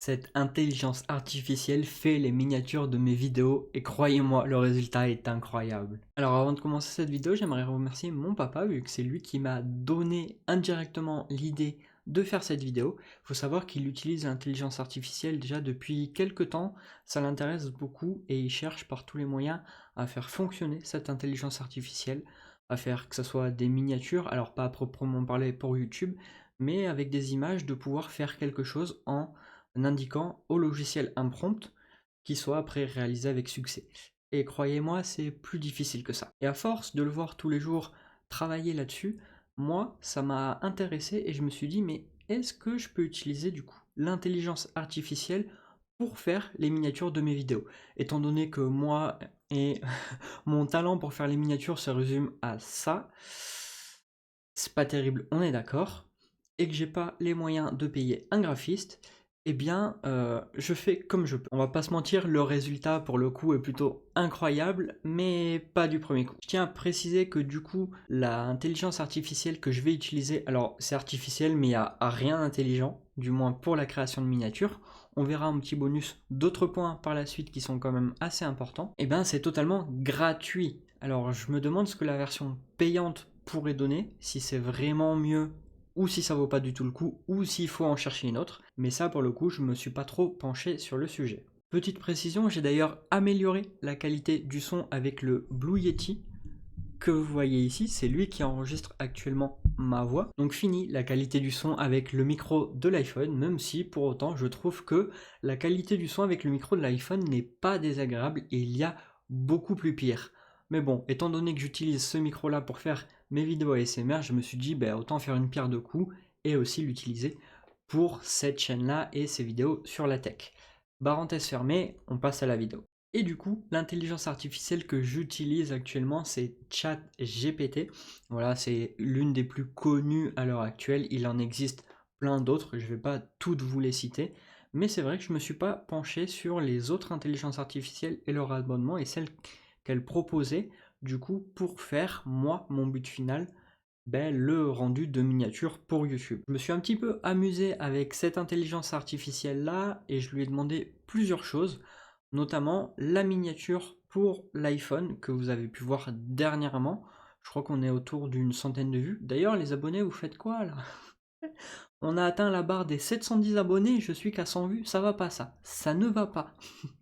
Cette intelligence artificielle fait les miniatures de mes vidéos et croyez-moi, le résultat est incroyable. Alors avant de commencer cette vidéo, j'aimerais remercier mon papa vu que c'est lui qui m'a donné indirectement l'idée de faire cette vidéo. Il faut savoir qu'il utilise l'intelligence artificielle déjà depuis quelques temps, ça l'intéresse beaucoup et il cherche par tous les moyens à faire fonctionner cette intelligence artificielle, à faire que ce soit des miniatures, alors pas à proprement parler pour YouTube, mais avec des images de pouvoir faire quelque chose en indiquant au logiciel un prompt qui soit après réalisé avec succès. Et croyez-moi, c'est plus difficile que ça. Et à force de le voir tous les jours travailler là-dessus, moi, ça m'a intéressé et je me suis dit, mais est-ce que je peux utiliser du coup l'intelligence artificielle pour faire les miniatures de mes vidéos? Étant donné que moi et mon talent pour faire les miniatures se résume à ça, c'est pas terrible, on est d'accord, et que j'ai pas les moyens de payer un graphiste, eh bien, je fais comme je peux. On va pas se mentir, le résultat pour le coup est plutôt incroyable, mais pas du premier coup. Je tiens à préciser que du coup, l'intelligence artificielle que je vais utiliser, alors c'est artificiel, mais il n'y a rien d'intelligent, du moins pour la création de miniatures. On verra un petit bonus d'autres points par la suite qui sont quand même assez importants. Et bien, c'est totalement gratuit. Alors, je me demande ce que la version payante pourrait donner, si c'est vraiment mieux ou si ça vaut pas du tout le coup, ou s'il faut en chercher une autre, mais ça pour le coup je me suis pas trop penché sur le sujet. Petite précision, j'ai d'ailleurs amélioré la qualité du son avec le Blue Yeti que vous voyez ici, c'est lui qui enregistre actuellement ma voix. Donc fini la qualité du son avec le micro de l'iPhone, même si pour autant je trouve que la qualité du son avec le micro de l'iPhone n'est pas désagréable et il y a beaucoup plus pire. Mais bon, étant donné que j'utilise ce micro là pour faire mes vidéos ASMR, je me suis dit autant faire une pierre deux coups et aussi l'utiliser pour cette chaîne là et ces vidéos sur la tech. Parenthèse fermée, on passe à la vidéo. Et du coup, l'intelligence artificielle que j'utilise actuellement, c'est ChatGPT. Voilà, c'est l'une des plus connues à l'heure actuelle. Il en existe plein d'autres, je ne vais pas toutes vous les citer. Mais c'est vrai que je ne me suis pas penché sur les autres intelligences artificielles et leur abonnement et celles qu'elles proposaient, du coup, pour faire, moi, mon but final, le rendu de miniature pour YouTube. Je me suis un petit peu amusé avec cette intelligence artificielle là et je lui ai demandé plusieurs choses, notamment la miniature pour l'iPhone que vous avez pu voir dernièrement. Je crois qu'on est autour d'une centaine de vues. D'ailleurs, les abonnés, vous faites quoi là? On a atteint la barre des 710 abonnés, je suis qu'à 100 vues, ça va pas ça. Ça ne va pas.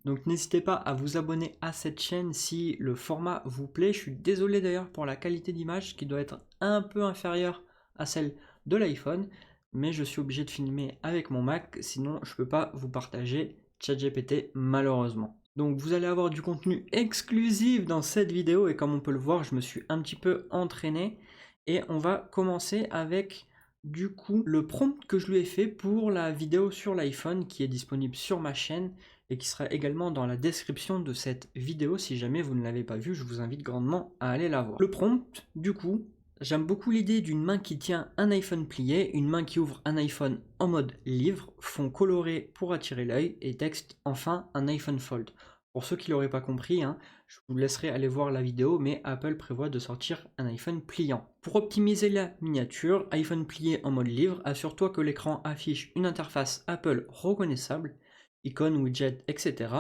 Donc n'hésitez pas à vous abonner à cette chaîne si le format vous plaît. Je suis désolé d'ailleurs pour la qualité d'image qui doit être un peu inférieure à celle de l'iPhone, mais je suis obligé de filmer avec mon Mac, sinon je peux pas vous partager ChatGPT malheureusement. Donc vous allez avoir du contenu exclusif dans cette vidéo et comme on peut le voir, je me suis un petit peu entraîné et on va commencer avec du coup le prompt que je lui ai fait pour la vidéo sur l'iPhone qui est disponible sur ma chaîne et qui sera également dans la description de cette vidéo. Si jamais vous ne l'avez pas vue, je vous invite grandement à aller la voir. Le prompt, du coup, j'aime beaucoup l'idée d'une main qui tient un iPhone plié, une main qui ouvre un iPhone en mode livre, fond coloré pour attirer l'œil et texte enfin un iPhone Fold. Pour ceux qui l'auraient pas compris, je vous laisserai aller voir la vidéo, mais Apple prévoit de sortir un iPhone pliant. Pour optimiser la miniature, iPhone plié en mode livre, assure-toi que l'écran affiche une interface Apple reconnaissable, icônes, widgets, etc.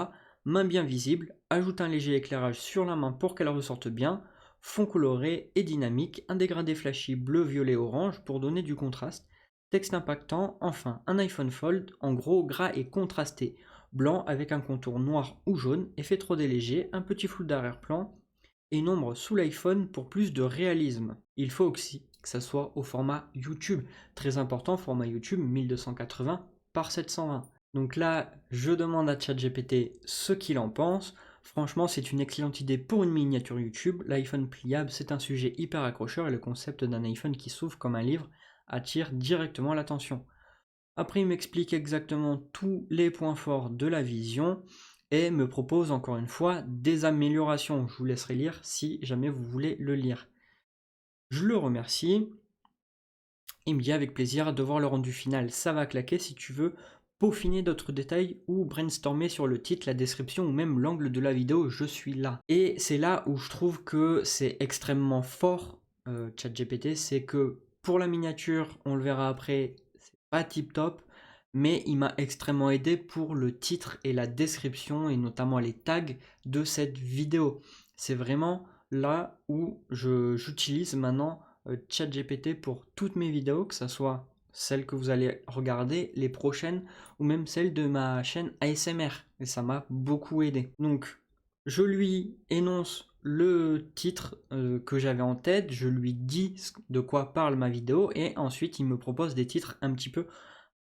Main bien visible, ajoute un léger éclairage sur la main pour qu'elle ressorte bien, fond coloré et dynamique, un dégradé flashy bleu, violet, orange pour donner du contraste, texte impactant, enfin un iPhone Fold, en gros gras et contrasté, blanc avec un contour noir ou jaune, effet trop léger, un petit flou d'arrière-plan et une ombre sous l'iPhone pour plus de réalisme. Il faut aussi que ça soit au format YouTube, très important, format YouTube 1280 par 720. Donc là, je demande à ChatGPT ce qu'il en pense. Franchement, c'est une excellente idée pour une miniature YouTube. L'iPhone pliable, c'est un sujet hyper accrocheur et le concept d'un iPhone qui s'ouvre comme un livre attire directement l'attention. Après, il m'explique exactement tous les points forts de la vision et me propose encore une fois des améliorations. Je vous laisserai lire si jamais vous voulez le lire. Je le remercie. Il me dit avec plaisir de voir le rendu final, ça va claquer. Si tu veux peaufiner d'autres détails ou brainstormer sur le titre, la description ou même l'angle de la vidéo, je suis là. Et c'est là où je trouve que c'est extrêmement fort, ChatGPT, c'est que pour la miniature, on le verra après, c'est pas tip top, mais il m'a extrêmement aidé pour le titre et la description et notamment les tags de cette vidéo. C'est vraiment là où j'utilise maintenant ChatGPT pour toutes mes vidéos, que ce soit celles que vous allez regarder, les prochaines ou même celles de ma chaîne ASMR. Et ça m'a beaucoup aidé. Donc, je lui énonce le titre que j'avais en tête, je lui dis de quoi parle ma vidéo et ensuite il me propose des titres un petit peu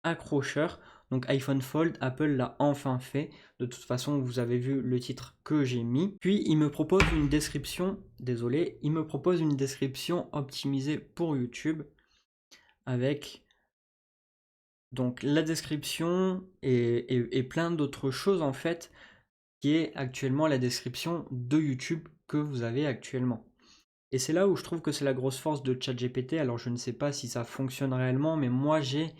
accrocheurs. Donc iPhone Fold, Apple l'a enfin fait. De toute façon, vous avez vu le titre que j'ai mis. Puis il me propose une description, désolé, il me propose une description optimisée pour YouTube avec donc la description et plein d'autres choses en fait qui est actuellement la description de YouTube que vous avez actuellement. Et c'est là où je trouve que c'est la grosse force de ChatGPT. Alors je ne sais pas si ça fonctionne réellement, mais moi j'ai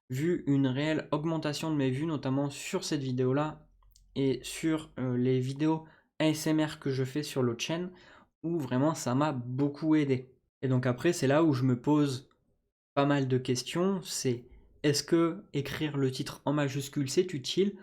vu une réelle augmentation de mes vues, notamment sur cette vidéo-là et sur les vidéos ASMR que je fais sur l'autre chaîne, où vraiment ça m'a beaucoup aidé. Et donc après, c'est là où je me pose pas mal de questions. C'est est-ce que écrire le titre en majuscule c'est utile?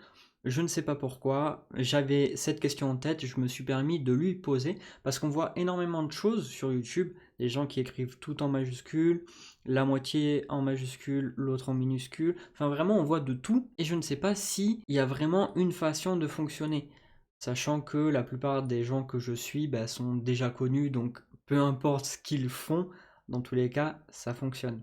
Je ne sais pas pourquoi, j'avais cette question en tête, je me suis permis de lui poser, parce qu'on voit énormément de choses sur YouTube, des gens qui écrivent tout en majuscule, la moitié en majuscule, l'autre en minuscule, enfin vraiment on voit de tout, et je ne sais pas s'il y a vraiment une façon de fonctionner, sachant que la plupart des gens que je suis sont déjà connus, donc peu importe ce qu'ils font, dans tous les cas, ça fonctionne.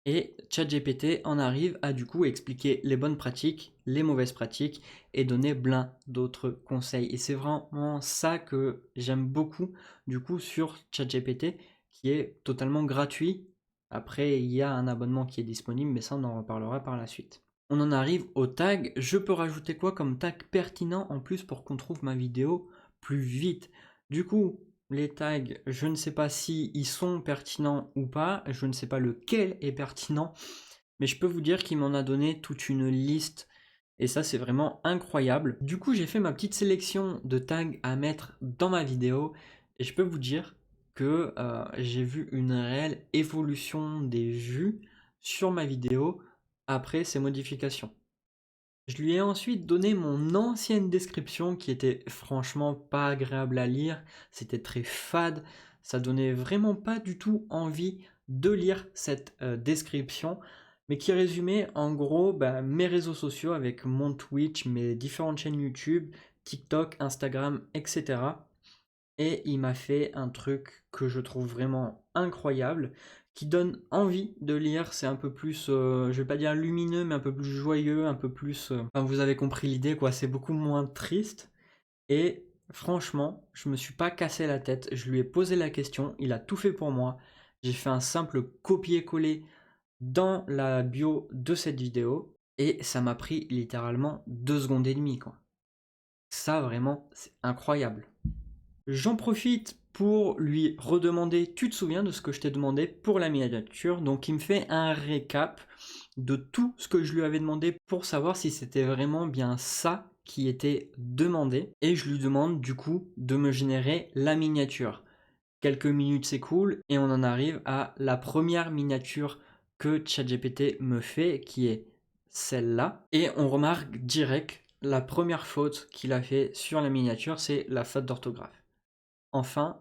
Et ChatGPT en arrive à du coup expliquer les bonnes pratiques, les mauvaises pratiques et donner plein d'autres conseils. Et c'est vraiment ça que j'aime beaucoup du coup sur ChatGPT qui est totalement gratuit. Après, il y a un abonnement qui est disponible, mais ça on en reparlera par la suite. On en arrive au tag. Je peux rajouter quoi comme tag pertinent en plus pour qu'on trouve ma vidéo plus vite? Du coup, les tags, je ne sais pas si ils sont pertinents ou pas, je ne sais pas lequel est pertinent, mais je peux vous dire qu'il m'en a donné toute une liste et ça c'est vraiment incroyable. Du coup j'ai fait ma petite sélection de tags à mettre dans ma vidéo et je peux vous dire que j'ai vu une réelle évolution des vues sur ma vidéo après ces modifications. Je lui ai ensuite donné mon ancienne description qui était franchement pas agréable à lire, c'était très fade, ça donnait vraiment pas du tout envie de lire cette description, mais qui résumait en gros mes réseaux sociaux avec mon Twitch, mes différentes chaînes YouTube, TikTok, Instagram, etc. Et il m'a fait un truc que je trouve vraiment incroyable, qui donne envie de lire. C'est un peu plus, je vais pas dire lumineux, mais un peu plus joyeux, un peu plus... Enfin, vous avez compris l'idée, quoi. C'est beaucoup moins triste. Et franchement, je me suis pas cassé la tête. Je lui ai posé la question, il a tout fait pour moi. J'ai fait un simple copier-coller dans la bio de cette vidéo. Et ça m'a pris littéralement 2 secondes et demie, quoi. Ça, vraiment, c'est incroyable. J'en profite pour lui redemander, tu te souviens de ce que je t'ai demandé pour la miniature? Donc il me fait un récap de tout ce que je lui avais demandé pour savoir si c'était vraiment bien ça qui était demandé. Et je lui demande du coup de me générer la miniature. Quelques minutes s'écoulent et on en arrive à la première miniature que ChatGPT me fait, qui est celle-là. Et on remarque direct la première faute qu'il a fait sur la miniature, c'est la faute d'orthographe. Enfin,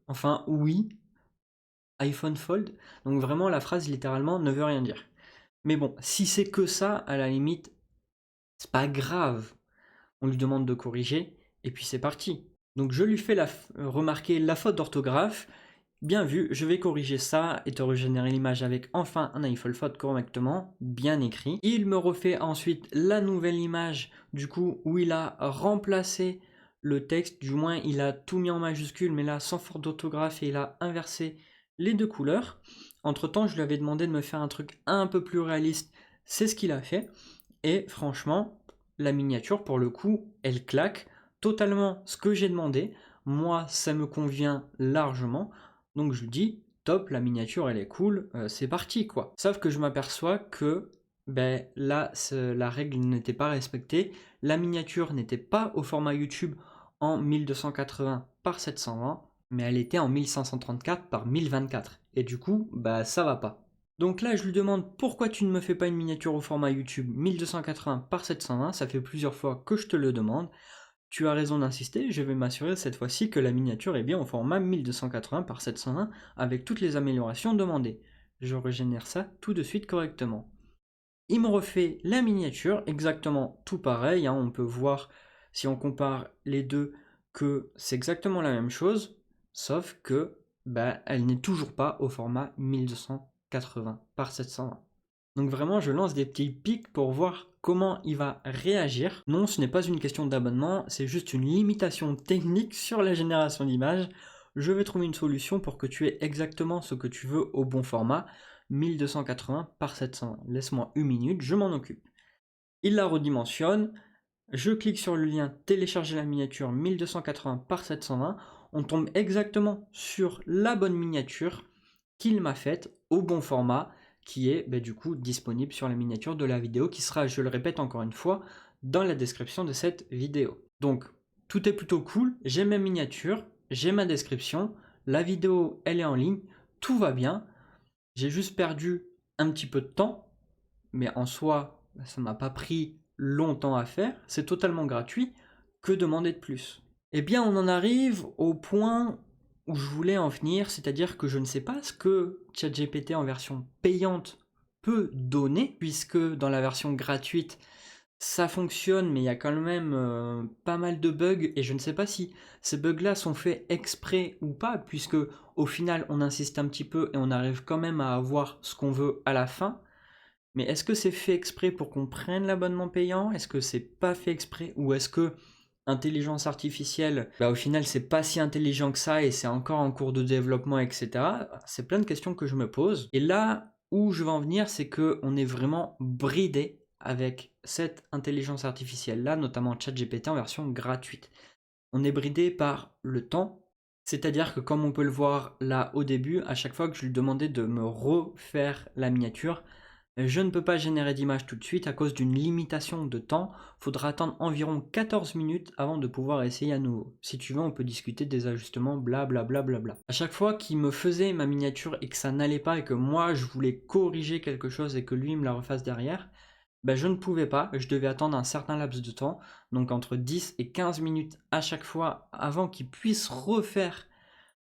enfin, oui, iPhone Fold. Donc vraiment, la phrase littéralement ne veut rien dire. Mais bon, si c'est que ça, à la limite, c'est pas grave. On lui demande de corriger, et puis c'est parti. Donc je lui fais remarquer la faute d'orthographe. Bien vu, je vais corriger ça et te régénérer l'image avec enfin un iPhone Fold correctement, bien écrit. Il me refait ensuite la nouvelle image, du coup, où il a remplacé le texte, du moins il a tout mis en majuscule, mais là sans faute d'orthographe, et il a inversé les deux couleurs. Entre temps, je lui avais demandé de me faire un truc un peu plus réaliste, c'est ce qu'il a fait. Et franchement, la miniature, pour le coup, elle claque totalement ce que j'ai demandé. Moi, ça me convient largement. Donc je lui dis, top, la miniature, elle est cool, c'est parti, quoi. Sauf que je m'aperçois que là, la règle n'était pas respectée. La miniature n'était pas au format YouTube en 1280 par 720, mais elle était en 1534 par 1024. Et du coup, ça va pas. Donc là, je lui demande pourquoi tu ne me fais pas une miniature au format YouTube 1280 par 720, ça fait plusieurs fois que je te le demande. Tu as raison d'insister, je vais m'assurer cette fois-ci que la miniature est bien au format 1280 par 720 avec toutes les améliorations demandées. Je régénère ça tout de suite correctement. Il me refait la miniature, exactement tout pareil, hein, on peut voir si on compare les deux que c'est exactement la même chose, sauf que elle n'est toujours pas au format 1280 par 720. Donc vraiment, je lance des petits pics pour voir comment il va réagir. Non, ce n'est pas une question d'abonnement, c'est juste une limitation technique sur la génération d'images. Je vais trouver une solution pour que tu aies exactement ce que tu veux au bon format, 1280 par 720. Laisse-moi une minute, je m'en occupe. Il la redimensionne, je clique sur le lien télécharger la miniature 1280 par 720, on tombe exactement sur la bonne miniature qu'il m'a faite au bon format qui est du coup disponible sur la miniature de la vidéo qui sera, je le répète encore une fois, dans la description de cette vidéo. Donc tout est plutôt cool, j'ai ma miniature, j'ai ma description, la vidéo elle est en ligne, tout va bien, j'ai juste perdu un petit peu de temps, mais en soi ça m'a pas pris longtemps à faire, c'est totalement gratuit, que demander de plus? Eh bien on en arrive au point où je voulais en venir, c'est-à-dire que je ne sais pas ce que ChatGPT en version payante peut donner, puisque dans la version gratuite, ça fonctionne, mais il y a quand même pas mal de bugs, et je ne sais pas si ces bugs-là sont faits exprès ou pas, puisque au final, on insiste un petit peu et on arrive quand même à avoir ce qu'on veut à la fin. Mais est-ce que c'est fait exprès pour qu'on prenne l'abonnement payant? Est-ce que c'est pas fait exprès? Ou est-ce que intelligence artificielle, au final, c'est pas si intelligent que ça et c'est encore en cours de développement, etc. C'est plein de questions que je me pose. Et là où je veux en venir, c'est qu'on est vraiment bridé avec cette intelligence artificielle-là, notamment ChatGPT en version gratuite. On est bridé par le temps, c'est-à-dire que comme on peut le voir là au début, à chaque fois que je lui demandais de me refaire la miniature, je ne peux pas générer d'image tout de suite à cause d'une limitation de temps. Faudra attendre environ 14 minutes avant de pouvoir essayer à nouveau. Si tu veux, on peut discuter des ajustements, blablabla. À chaque fois qu'il me faisait ma miniature et que ça n'allait pas et que moi je voulais corriger quelque chose et que lui me la refasse derrière, je ne pouvais pas, je devais attendre un certain laps de temps, donc entre 10 et 15 minutes à chaque fois avant qu'il puisse refaire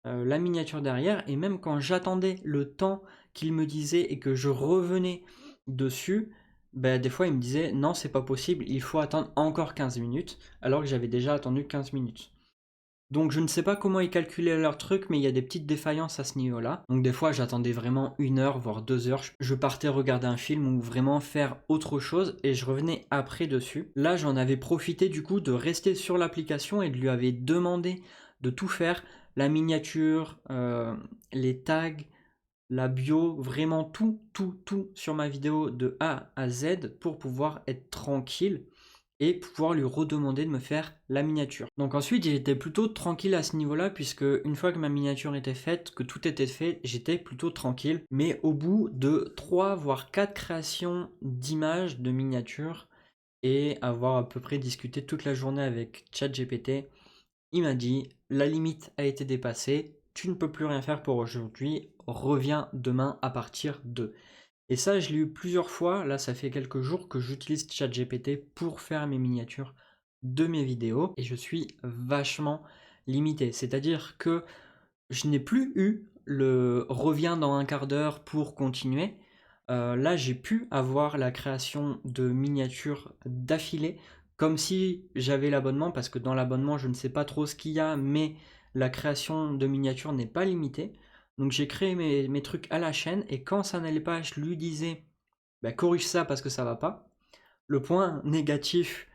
la miniature derrière, et même quand j'attendais le temps qu'il me disait et que je revenais dessus, des fois il me disait non c'est pas possible, il faut attendre encore 15 minutes, alors que j'avais déjà attendu 15 minutes. Donc je ne sais pas comment ils calculaient leur truc, mais il y a des petites défaillances à ce niveau-là. Donc des fois j'attendais vraiment 1 heure, voire 2 heures. Je partais regarder un film ou vraiment faire autre chose et je revenais après dessus. Là j'en avais profité du coup de rester sur l'application et de lui avais demandé de tout faire. La miniature, les tags, la bio, vraiment tout sur ma vidéo de A à Z pour pouvoir être tranquille et pouvoir lui redemander de me faire la miniature. Donc ensuite j'étais plutôt tranquille à ce niveau-là puisque une fois que ma miniature était faite, que tout était fait, j'étais plutôt tranquille. Mais au bout de 3 voire 4 créations d'images de miniatures et avoir à peu près discuté toute la journée avec ChatGPT, il m'a dit la limite a été dépassée, tu ne peux plus rien faire pour aujourd'hui, reviens demain à partir de. Et ça, je l'ai eu plusieurs fois. Là, ça fait quelques jours que j'utilise ChatGPT pour faire mes miniatures de mes vidéos et je suis vachement limité. C'est-à-dire que je n'ai plus eu le reviens dans un quart d'heure pour continuer. Là, j'ai pu avoir la création de miniatures d'affilée comme si j'avais l'abonnement parce que dans l'abonnement, je ne sais pas trop ce qu'il y a, mais la création de miniatures n'est pas limitée. Donc j'ai créé mes trucs à la chaîne et quand ça n'allait pas, je lui disais corrige ça parce que ça va pas. Le point négatif,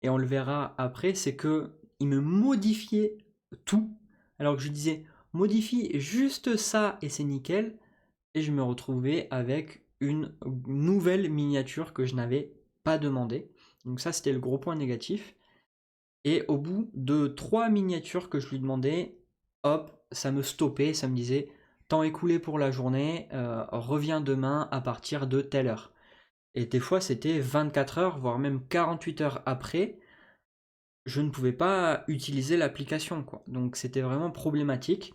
et on le verra après, c'est que il me modifiait tout alors que je disais modifie juste ça et c'est nickel et je me retrouvais avec une nouvelle miniature que je n'avais pas demandé. Donc ça c'était le gros point négatif. Et au bout de 3 miniatures que je lui demandais, hop, ça me stoppait, ça me disait temps écoulé pour la journée, reviens demain à partir de telle heure. Et des fois c'était 24 heures, voire même 48 heures après, je ne pouvais pas utiliser l'application, quoi. Donc c'était vraiment problématique.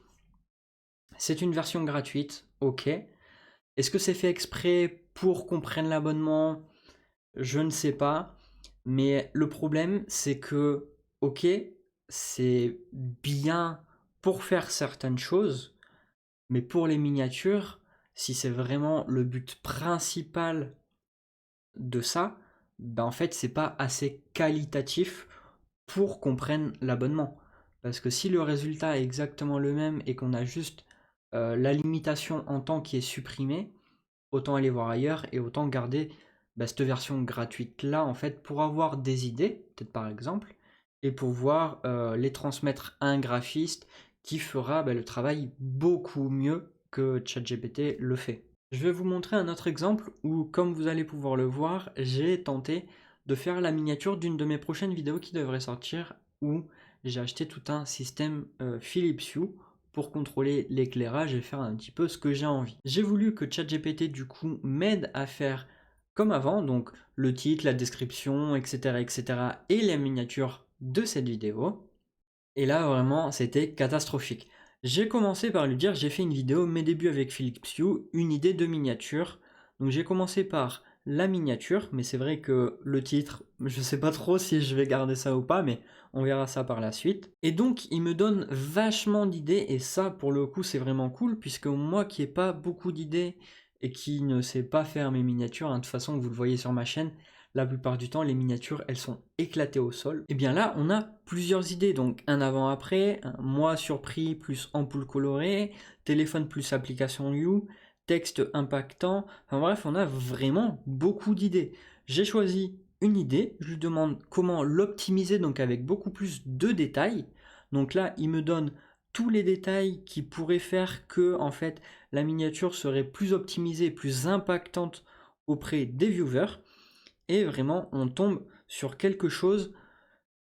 C'est une version gratuite, ok. Est-ce que c'est fait exprès pour qu'on prenne l'abonnement? Je ne sais pas. Mais le problème, c'est que, ok, c'est bien pour faire certaines choses, mais pour les miniatures, si c'est vraiment le but principal de ça, ben en fait, c'est pas assez qualitatif pour qu'on prenne l'abonnement. Parce que si le résultat est exactement le même et qu'on a juste la limitation en temps qui est supprimée, autant aller voir ailleurs et autant garder cette version gratuite là en fait pour avoir des idées, peut-être par exemple, et pouvoir les transmettre à un graphiste qui fera le travail beaucoup mieux que ChatGPT le fait. Je vais vous montrer un autre exemple où, comme vous allez pouvoir le voir, j'ai tenté de faire la miniature d'une de mes prochaines vidéos qui devrait sortir, où j'ai acheté tout un système Philips Hue pour contrôler l'éclairage et faire un petit peu ce que j'ai envie. J'ai voulu que ChatGPT du coup m'aide à faire comme avant, donc le titre, la description, etc., etc., et la miniature de cette vidéo. Et là vraiment c'était catastrophique. J'ai commencé par lui dire, j'ai fait une vidéo mes débuts avec Philips Hue, une idée de miniature. Donc j'ai commencé par la miniature, mais c'est vrai que le titre, je sais pas trop si je vais garder ça ou pas, mais on verra ça par la suite. Et donc il me donne vachement d'idées, et ça pour le coup c'est vraiment cool, puisque moi qui n'ai pas beaucoup d'idées et qui ne sais pas faire mes miniatures, de toute façon vous le voyez sur ma chaîne, la plupart du temps les miniatures elles sont éclatées au sol. Et bien là on a plusieurs idées, donc un avant-après, un moi surpris plus ampoule colorée, téléphone plus application You, texte impactant, enfin bref on a vraiment beaucoup d'idées. J'ai choisi une idée, je lui demande comment l'optimiser donc avec beaucoup plus de détails. Donc là il me donne tous les détails qui pourraient faire que en fait la miniature serait plus optimisée, plus impactante auprès des viewers. Et vraiment, on tombe sur quelque chose.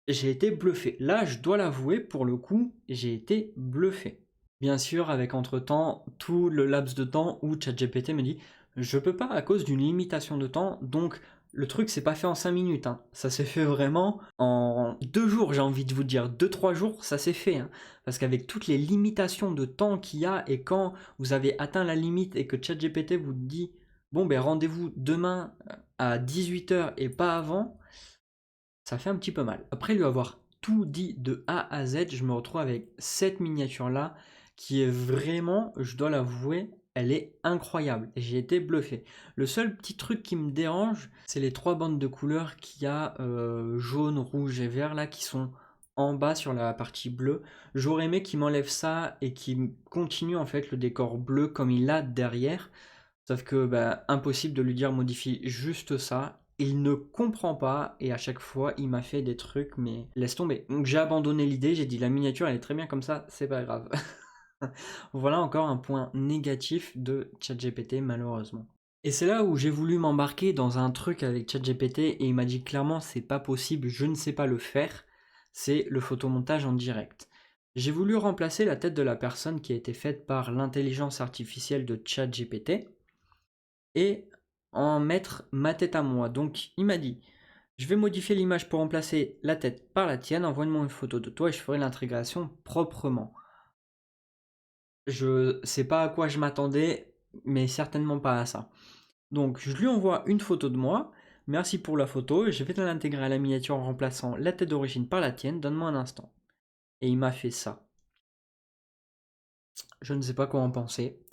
J'ai été bluffé. Là, je dois l'avouer, pour le coup, j'ai été bluffé. Bien sûr, avec entre-temps, tout le laps de temps où ChatGPT me dit je peux pas à cause d'une limitation de temps, donc le truc c'est pas fait en 5 minutes, hein. Ça s'est fait vraiment en 2 jours, j'ai envie de vous dire, 2-3 jours, ça s'est fait, hein. Parce qu'avec toutes les limitations de temps qu'il y a, et quand vous avez atteint la limite et que ChatGPT vous dit bon ben rendez-vous demain à 18 h et pas avant, ça fait un petit peu mal. Après lui avoir tout dit de A à Z, je me retrouve avec cette miniature là qui est vraiment, je dois l'avouer, elle est incroyable. J'ai été bluffé. Le seul petit truc qui me dérange, c'est les 3 bandes de couleurs qu'il y a jaune, rouge et vert là qui sont en bas sur la partie bleue. J'aurais aimé qu'il m'enlève ça et qu'il continue en fait le décor bleu comme il a derrière. Sauf que impossible de lui dire modifie juste ça. Il ne comprend pas et à chaque fois il m'a fait des trucs mais laisse tomber. Donc j'ai abandonné l'idée, j'ai dit la miniature elle est très bien comme ça, c'est pas grave. Voilà encore un point négatif de ChatGPT malheureusement. Et c'est là où j'ai voulu m'embarquer dans un truc avec ChatGPT et il m'a dit clairement c'est pas possible, je ne sais pas le faire, c'est le photomontage en direct. J'ai voulu remplacer la tête de la personne qui a été faite par l'intelligence artificielle de ChatGPT et en mettre ma tête à moi. Donc il m'a dit, je vais modifier l'image pour remplacer la tête par la tienne, envoie-moi une photo de toi et je ferai l'intégration proprement. Je sais pas à quoi je m'attendais, mais certainement pas à ça. Donc je lui envoie une photo de moi, merci pour la photo, je vais l'intégrer à la miniature en remplaçant la tête d'origine par la tienne, donne-moi un instant. Et il m'a fait ça. Je ne sais pas quoi en penser.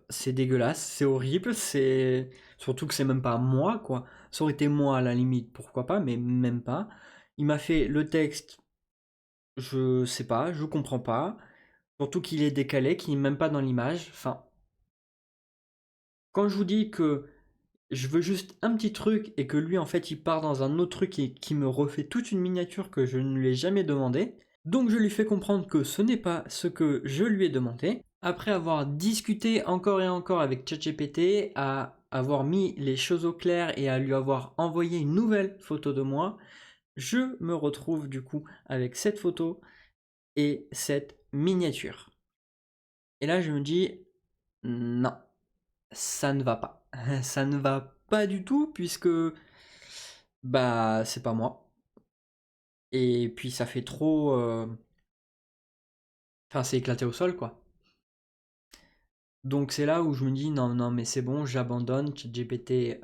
C'est dégueulasse, c'est horrible, c'est surtout que c'est même pas moi quoi. Ça aurait été moi à la limite, pourquoi pas, mais même pas. Il m'a fait le texte, je sais pas, je comprends pas. Surtout qu'il est décalé, qu'il n'est même pas dans l'image. Enfin, quand je vous dis que je veux juste un petit truc et que lui en fait il part dans un autre truc et qui me refait toute une miniature que je ne lui ai jamais demandé. Donc je lui fais comprendre que ce n'est pas ce que je lui ai demandé. Après avoir discuté encore et encore avec ChatGPT, à avoir mis les choses au clair et à lui avoir envoyé une nouvelle photo de moi, je me retrouve du coup avec cette photo et cette miniature. Et là je me dis non, ça ne va pas. Ça ne va pas du tout puisque c'est pas moi. Et puis ça fait trop. Enfin, c'est éclaté au sol quoi. Donc c'est là où je me dis non, non, mais c'est bon, j'abandonne. ChatGPT,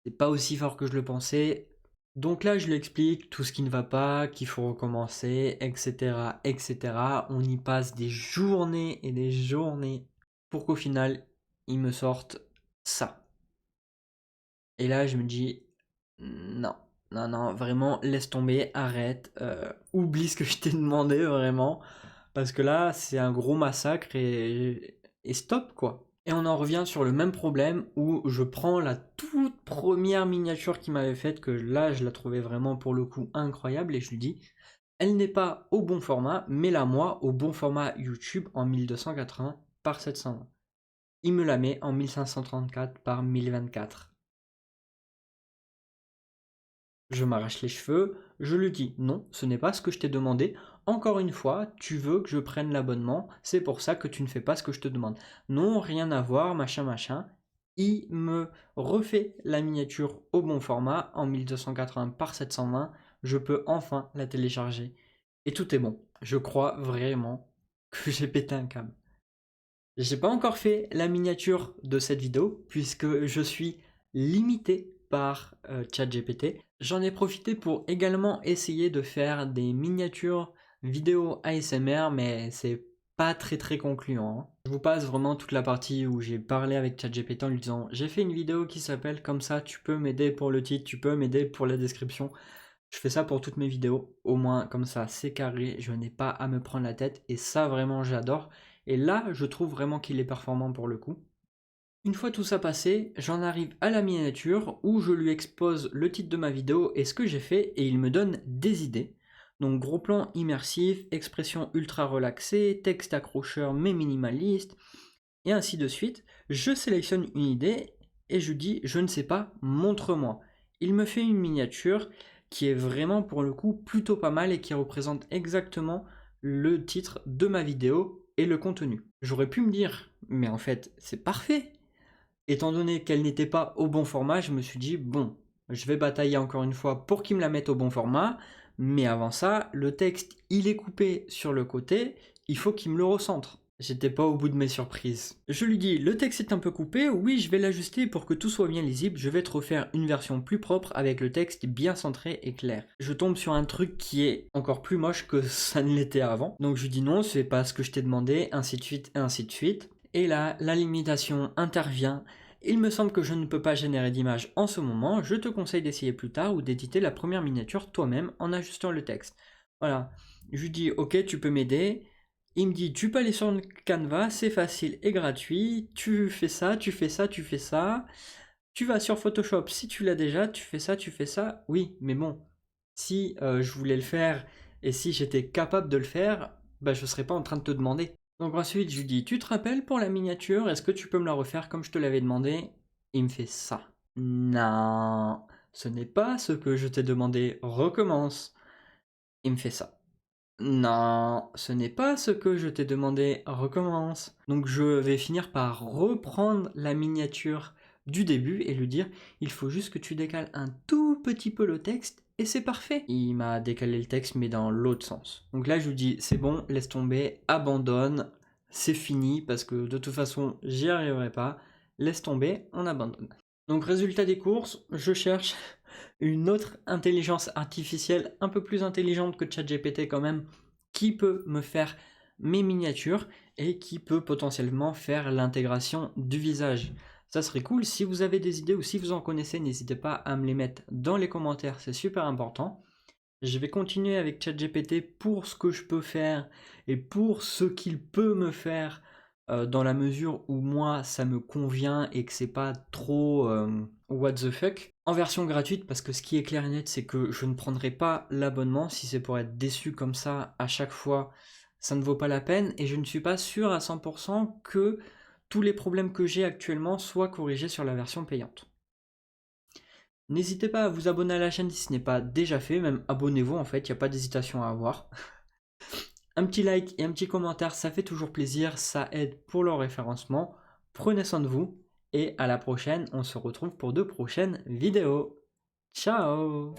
c'est pas aussi fort que je le pensais. Donc là, je lui explique tout ce qui ne va pas, qu'il faut recommencer, etc., etc. On y passe des journées et des journées pour qu'au final, il me sorte ça. Et là, je me dis non, non, non, vraiment, laisse tomber, arrête, oublie ce que je t'ai demandé, vraiment. Parce que là, c'est un gros massacre et stop, quoi. Et on en revient sur le même problème où je prends la toute première miniature qu'il m'avait faite, que là, je la trouvais vraiment pour le coup incroyable, et je lui dis, elle n'est pas au bon format, mais la moi au bon format YouTube en 1280 par 720. Il me la met en 1534 par 1024. Je m'arrache les cheveux, je lui dis non, ce n'est pas ce que je t'ai demandé. Encore une fois, tu veux que je prenne l'abonnement, c'est pour ça que tu ne fais pas ce que je te demande. Non, rien à voir, machin, machin. Il me refait la miniature au bon format en 1280 par 720. Je peux enfin la télécharger. Et tout est bon. Je crois vraiment que j'ai pété un câble. J'ai pas encore fait la miniature de cette vidéo puisque je suis limité par ChatGPT. J'en ai profité pour également essayer de faire des miniatures vidéo ASMR, mais c'est pas très concluant, hein. Je vous passe vraiment toute la partie où j'ai parlé avec ChatGPT en lui disant j'ai fait une vidéo qui s'appelle comme ça, tu peux m'aider pour le titre, tu peux m'aider pour la description. Je fais ça pour toutes mes vidéos, au moins comme ça c'est carré, je n'ai pas à me prendre la tête et ça vraiment j'adore. Et là je trouve vraiment qu'il est performant pour le coup. Une fois tout ça passé, j'en arrive à la miniature où je lui expose le titre de ma vidéo et ce que j'ai fait et il me donne des idées. Donc gros plan immersif, expression ultra relaxée, texte accrocheur mais minimaliste et ainsi de suite. Je sélectionne une idée et je dis je ne sais pas, montre-moi. Il me fait une miniature qui est vraiment pour le coup plutôt pas mal et qui représente exactement le titre de ma vidéo et le contenu. J'aurais pu me dire mais en fait c'est parfait. Étant donné qu'elle n'était pas au bon format, je me suis dit bon, je vais batailler encore une fois pour qu'il me la mette au bon format, mais avant ça, le texte il est coupé sur le côté, il faut qu'il me le recentre. J'étais pas au bout de mes surprises. Je lui dis le texte est un peu coupé, oui je vais l'ajuster pour que tout soit bien lisible, je vais te refaire une version plus propre avec le texte bien centré et clair. Je tombe sur un truc qui est encore plus moche que ça ne l'était avant, donc je lui dis non c'est pas ce que je t'ai demandé, ainsi de suite et ainsi de suite. Et là, la limitation intervient. Il me semble que je ne peux pas générer d'image en ce moment, je te conseille d'essayer plus tard ou d'éditer la première miniature toi-même en ajustant le texte. Voilà, je lui dis ok tu peux m'aider, il me dit tu peux aller sur le Canva, c'est facile et gratuit, tu fais ça, tu fais ça, tu fais ça, tu vas sur Photoshop si tu l'as déjà, tu fais ça, oui mais bon, si je voulais le faire et si j'étais capable de le faire, bah, je ne serais pas en train de te demander. Donc ensuite, je lui dis, tu te rappelles pour la miniature, est-ce que tu peux me la refaire comme je te l'avais demandé? Il me fait ça. Non, ce n'est pas ce que je t'ai demandé, recommence. Il me fait ça. Non, ce n'est pas ce que je t'ai demandé, recommence. Donc je vais finir par reprendre la miniature du début et lui dire, il faut juste que tu décales un tout petit peu le texte et c'est parfait. Il m'a décalé le texte mais dans l'autre sens. Donc là je lui dis, c'est bon, laisse tomber, abandonne, c'est fini parce que de toute façon j'y arriverai pas, laisse tomber, on abandonne. Donc résultat des courses, je cherche une autre intelligence artificielle un peu plus intelligente que ChatGPT quand même, qui peut me faire mes miniatures et qui peut potentiellement faire l'intégration du visage. Ça serait cool, si vous avez des idées ou si vous en connaissez, n'hésitez pas à me les mettre dans les commentaires, c'est super important. Je vais continuer avec ChatGPT pour ce que je peux faire et pour ce qu'il peut me faire dans la mesure où moi ça me convient et que c'est pas trop what the fuck. En version gratuite parce que ce qui est clair et net c'est que je ne prendrai pas l'abonnement si c'est pour être déçu comme ça à chaque fois, ça ne vaut pas la peine et je ne suis pas sûr à 100% que tous les problèmes que j'ai actuellement soient corrigés sur la version payante. N'hésitez pas à vous abonner à la chaîne si ce n'est pas déjà fait, même abonnez-vous en fait, il n'y a pas d'hésitation à avoir. Un petit like et un petit commentaire, ça fait toujours plaisir, ça aide pour le référencement. Prenez soin de vous et à la prochaine, on se retrouve pour de prochaines vidéos. Ciao!